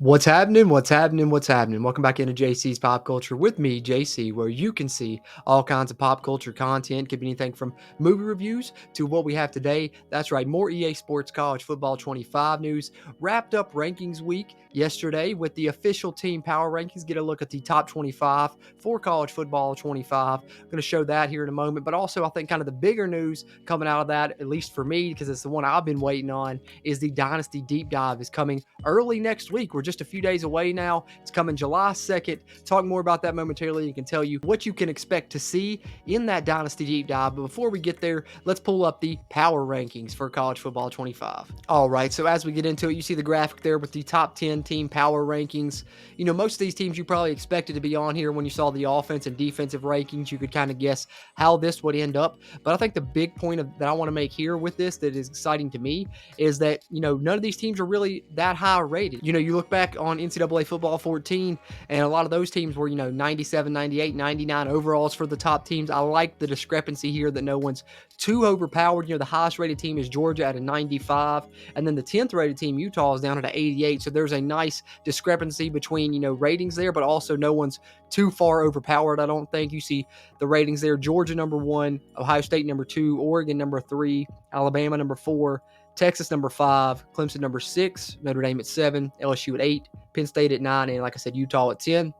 What's happening? What's happening? What's happening? Welcome back into JC's Pop Culture with me, JC, where you can see all kinds of pop culture content. Could be anything from movie reviews to what we have today. That's right, more EA Sports College Football 25 news. Wrapped up rankings week yesterday with the official team power rankings. Get a look at the top 25 for college football 25. I'm going to show that here in a moment. But also, I think kind of the bigger news coming out of that, at least for me, because it's the one I've been waiting on, is the Dynasty Deep Dive is coming early next week. We're just a few days away now. It's coming July 2nd. Talk more about that momentarily. You can tell you what you can expect to see in that Dynasty Deep Dive. But before we get there, let's pull up the power rankings for college football 25. All right, so as we get into it, you see the graphic there with the top 10 team power rankings. You know, most of these teams you probably expected to be on here when you saw the offense and defensive rankings. You could kind of guess how this would end up. But I think the big point that I want to make here with this that is exciting to me is that, you know, none of these teams are really that high rated. You know, you look back on NCAA football 14, and a lot of those teams were, 97, 98, 99 overalls for the top teams. I like the discrepancy here that no one's too overpowered. The highest rated team is Georgia at a 95, and then the 10th rated team, Utah, is down at an 88. So there's a nice discrepancy between, ratings there, but also no one's too far overpowered. I don't think. You see the ratings there: Georgia number 1, Ohio State number 2, Oregon number 3, Alabama number 4, Texas number 5, Clemson number 6, Notre Dame at 7, LSU at 8, Penn State at 9, and like I said, Utah at 10.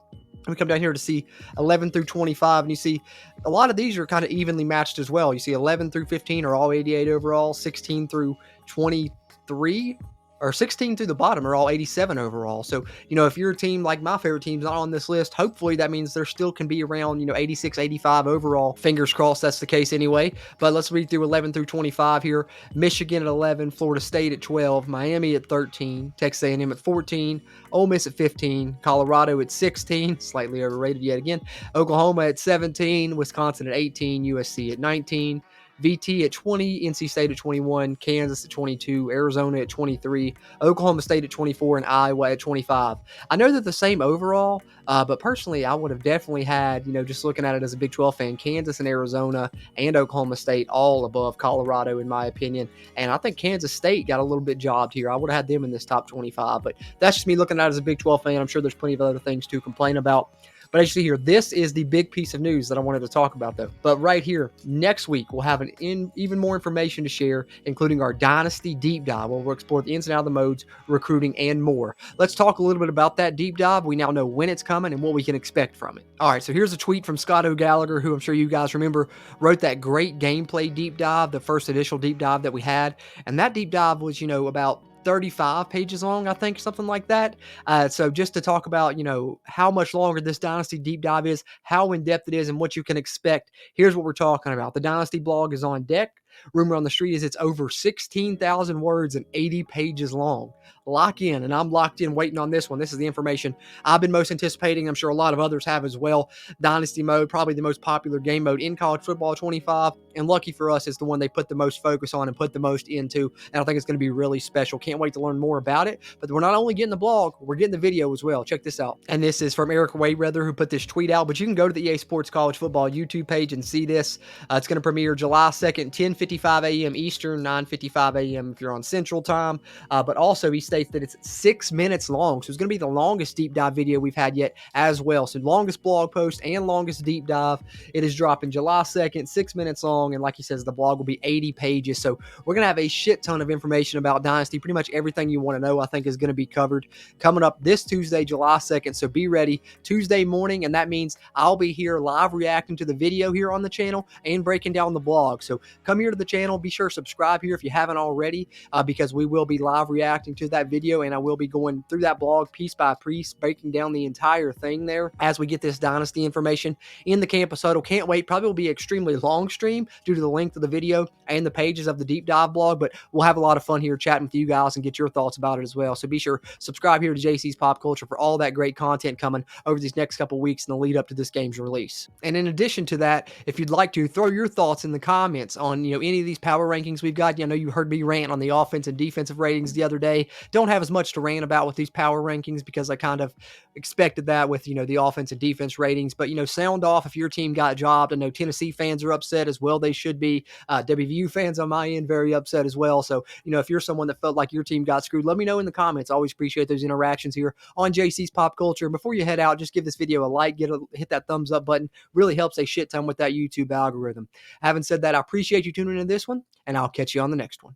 We come down here to see 11 through 25, and you see a lot of these are kind of evenly matched as well. You see 11 through 15 are all 88 overall, 16 through 23 or 16 through the bottom are all 87 overall. So, if your team, like my favorite team's not on this list, hopefully that means there still can be around, 86, 85 overall. Fingers crossed that's the case anyway. But let's read through 11 through 25 here. Michigan at 11, Florida State at 12, Miami at 13, Texas A&M at 14, Ole Miss at 15, Colorado at 16, slightly overrated yet again, Oklahoma at 17, Wisconsin at 18, USC at 19, VT at 20, NC State at 21, Kansas at 22, Arizona at 23, Oklahoma State at 24, and Iowa at 25. I know they're the same overall, but personally, I would have definitely had, just looking at it as a Big 12 fan, Kansas and Arizona and Oklahoma State all above Colorado, in my opinion. And I think Kansas State got a little bit jobbed here. I would have had them in this top 25, but that's just me looking at it as a Big 12 fan. I'm sure there's plenty of other things to complain about. But as you see here, this is the big piece of news that I wanted to talk about, though. But right here, next week, we'll have even more information to share, including our Dynasty Deep Dive, where we'll explore the ins and outs of the modes, recruiting, and more. Let's talk a little bit about that deep dive. We now know when it's coming and what we can expect from it. All right, so here's a tweet from Scott O'Gallagher, who I'm sure you guys remember wrote that great gameplay deep dive, the first initial deep dive that we had. And that deep dive was, about 35 pages long, I think, something like that. So just to talk about, how much longer this Dynasty Deep Dive is, how in-depth it is, and what you can expect, here's what we're talking about. The Dynasty blog is on deck. Rumor on the street is it's over 16,000 words and 80 pages long. Lock in, and I'm locked in waiting on this one. This is the information I've been most anticipating. I'm sure a lot of others have as well. Dynasty mode, probably the most popular game mode in college football 25, and lucky for us, it's the one they put the most focus on and put the most into, and I think it's going to be really special. Can't wait to learn more about it, but we're not only getting the blog, we're getting the video as well. Check this out. And this is from Eric Wayrether, who put this tweet out, but you can go to the EA Sports College Football YouTube page and see this. It's going to premiere July 2nd, 10:55 a.m. Eastern, 9:55 a.m. if you're on Central Time. But also, he states that it's 6 minutes long, so it's going to be the longest deep dive video we've had yet as well. So longest blog post and longest deep dive. It is dropping July 2nd, 6 minutes long, and like he says, the blog will be 80 pages. So we're going to have a shit ton of information about Dynasty. Pretty much everything you want to know, I think, is going to be covered coming up this Tuesday, July 2nd. So be ready Tuesday morning, and that means I'll be here live reacting to the video here on the channel and breaking down the blog. So come here to the channel. Be sure to subscribe here if you haven't already, because we will be live reacting to that video, and I will be going through that blog piece by piece, breaking down the entire thing there as we get this Dynasty information in the campus huddle. Can't wait. Probably will be an extremely long stream due to the length of the video and the pages of the deep dive blog, but we'll have a lot of fun here chatting with you guys and get your thoughts about it as well. So be sure subscribe here to JC's Pop Culture for all that great content coming over these next couple weeks in the lead up to this game's release. And in addition to that, if you'd like to throw your thoughts in the comments on, any of these power rankings we've got. You know, you heard me rant on the offense and defensive ratings the other day. Don't have as much to rant about with these power rankings because I kind of expected that with, the offense and defense ratings. But, sound off if your team got jobbed. I know Tennessee fans are upset as well. They should be. WVU fans on my end very upset as well. So, if you're someone that felt like your team got screwed, let me know in the comments. Always appreciate those interactions here on JC's Pop Culture. And before you head out, just give this video a like, hit that thumbs up button. Really helps a shit ton with that YouTube algorithm. Having said that, I appreciate you tuning in to this one, and I'll catch you on the next one.